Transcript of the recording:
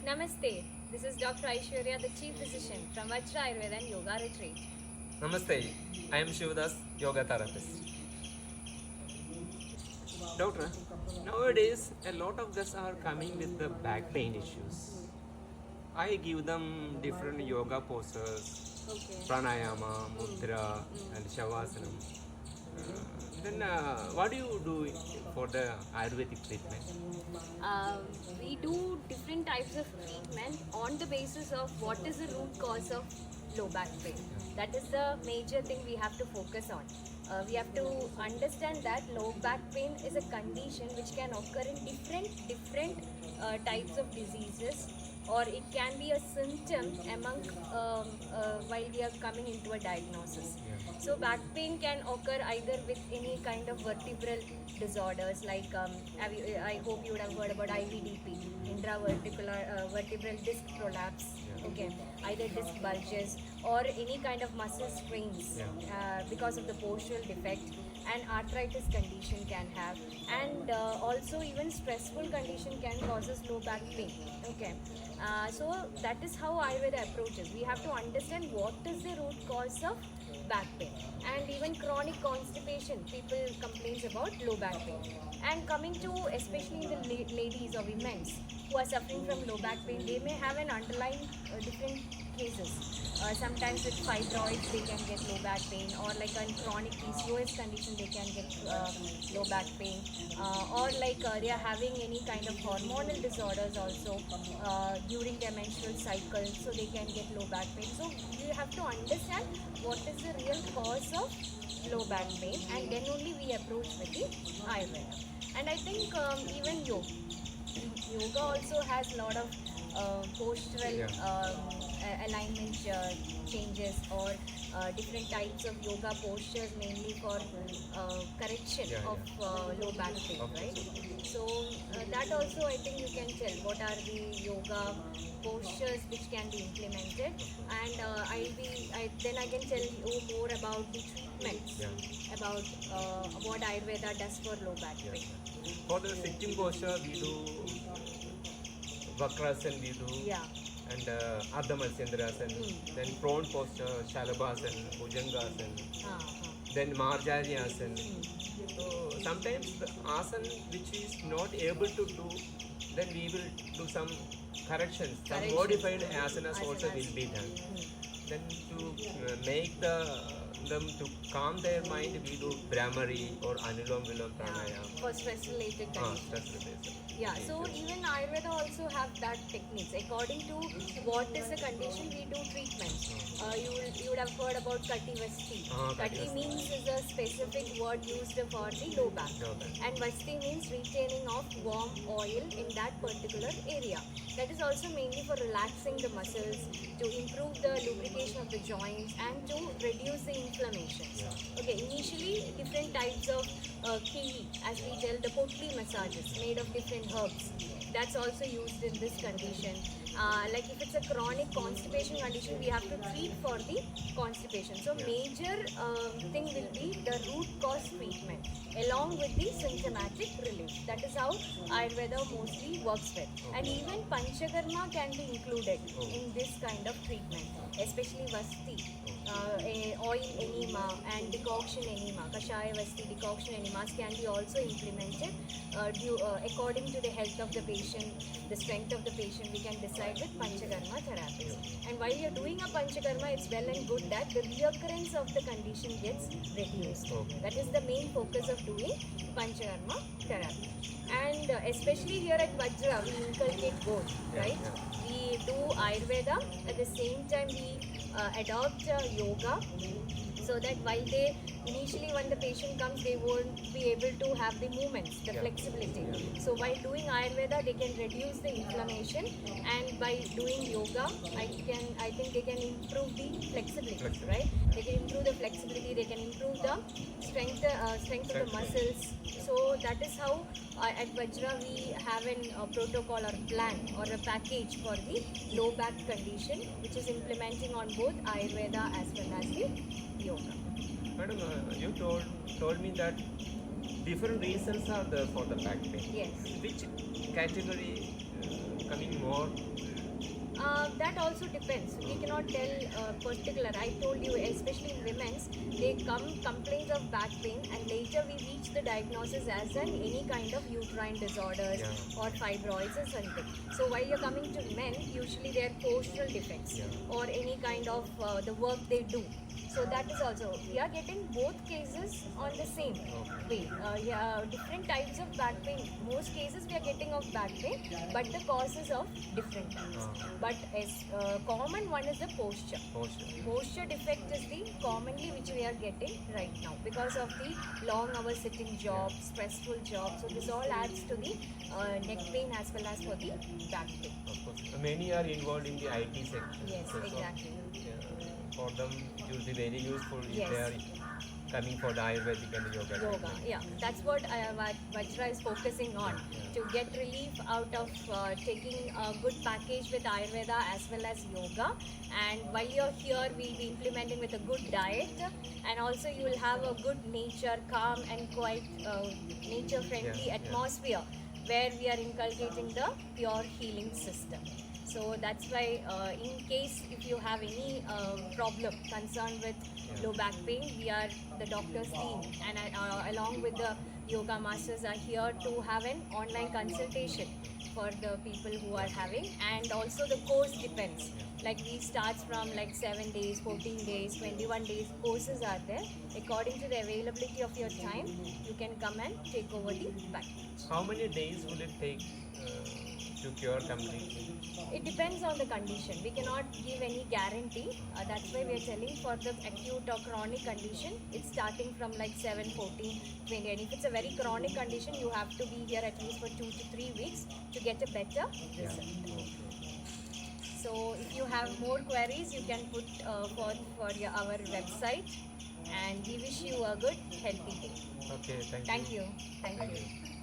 Namaste. This is Dr. Aishwarya, the Chief Physician from Vajra Ayurveda and Yoga Retreat. Namaste, I am Shivadas, yoga therapist. Doctor, nowadays a lot of guests are coming with the back pain issues. I give them different yoga poses, Okay. pranayama, mudra, and shavasana. Then what do you do for the Ayurvedic treatment? We do different types of treatment on the basis of what is the root cause of low back pain. That is the major thing we have to focus on. We have to understand that low back pain is a condition which can occur in different types of diseases, or it can be a symptom among while we are coming into a diagnosis. So back pain can occur either with any kind of vertebral disorders like I hope you would have heard about IVDP, intravertebral vertebral disc prolapse. Okay, either disc bulges or any kind of muscle strains because of the postural defect, and arthritis condition can have, and also even stressful condition can causes low back pain. Okay, so that is how Ayurveda approaches. We have to understand what is the root cause of back pain, and even chronic constipation people complains about low back pain. And coming to especially the ladies or women who are suffering from low back pain, they may have an underlying different cases. Sometimes with fibroids they can get low back pain, or like a chronic PCOS condition they can get low back pain, or like they are having any kind of hormonal disorders also during their menstrual cycle, so they can get low back pain. So you have to understand what is the real cause of low back pain, and then only we approach with the Ayurveda. And I think even yoga also has a lot of postural alignment changes, or different types of yoga postures, mainly for correction of low back pain, right? So that also I think you can tell what are the yoga postures which can be implemented, and then I can tell you more about the treatments, about what Ayurveda does for low back pain. For the sitting posture, we do Vakrasana, we do, and Ardha Matsyendrasana, then prone posture, Shalabhasana, Bhujangasana, then Marjariyasana. So sometimes the asana which is not able to do, then we will do some corrections. Some modified asanas also will be done. Then to make them to calm their mind, we do Brahmari or Anulom Vilom Pranayama. For stress related conditions. Yeah, so even Ayurveda also have that techniques. According to what is the condition, we do treatments. You would have heard about Kati Vasti. Kati means is a specific word used for the low back. And Vasti means retaining of warm oil in that particular area. That is also mainly for relaxing the muscles, to improve the lubrication of the joints, and to reduce the inflammation. Okay, initially different types of kili, as we tell, the potli massages made of different herbs, that's also used in this condition. Like if it's a chronic constipation condition, we have to treat for the constipation. So major thing will be the root cause treatment along with the symptomatic relief. That is how Ayurveda mostly works with. And even Panchakarma can be included in this kind of treatment, especially Vasti, oil enema and decoction enema, Kashaya Vasti decoction enemas can be also implemented according to the health of the patient, the strength of the patient. We can decide with Panchakarma therapy. And while you're doing a Panchakarma, it's well and good that the reoccurrence of the condition gets reduced. That is the main focus of doing Panchakarma therapy. And especially here at Vajra, we inculcate both, right? We do Ayurveda, at the same time we adopt yoga, so that while they initially when the patient comes, they won't be able to have the movements, the flexibility. So while doing Ayurveda, they can reduce the inflammation, and by doing yoga, I think they can improve the flexibility, right? They can improve the flexibility, they can improve the strength of the muscles. So that is how at Vajra we have a protocol or plan or a package for the low back condition, which is implementing on both Ayurveda as well as the yoga. Madam, you told me that different reasons are there for the back pain. Yes. Which category coming more That also depends. We cannot tell particular. I told you, especially in women's, they come complaints of back pain, and later we reach the diagnosis as any kind of uterine disorders or fibroids or something. So while you're coming to men, usually they are postural defects or any kind of the work they do. So that is also, we are getting both cases on the same way. Different types of back pain. Most cases we are getting of back pain, but the causes of different types. But as common one is the posture. Posture defect is the commonly which we are getting right now because of the long hour sitting job, stressful job. So this all adds to the neck pain as well as for the back pain. Of course. Many are involved in the IT sector. Yes, So, exactly. for them, it will be very useful if Yes. they are coming for the Ayurvedic and yoga. Yoga, yeah, that's what Vajra is focusing on, to get relief out of taking a good package with Ayurveda as well as yoga. And while you're here, we'll be implementing with a good diet, and also you will have a good nature, calm and quite nature-friendly atmosphere where we are inculcating the pure healing system. So that's why, in case if you have any problem, concern with low back pain, we are the doctor's team, and along with the yoga masters are here to have an online consultation for the people who are having. And also the course depends. Like we starts from like 7 days, 14 days, 21 days. Courses are there. According to the availability of your time, you can come and take over the package. How many days will it take to cure completely? It depends on the condition. We cannot give any guarantee. That's why we are telling for the acute or chronic condition, it's starting from like 7, 14, 20. And if it's a very chronic condition, you have to be here at least for 2 to 3 weeks to get a better result. So if you have more queries, you can put for our website. And we wish you a good, healthy day. Okay, thank you. Thank you. Thank Thank you. you.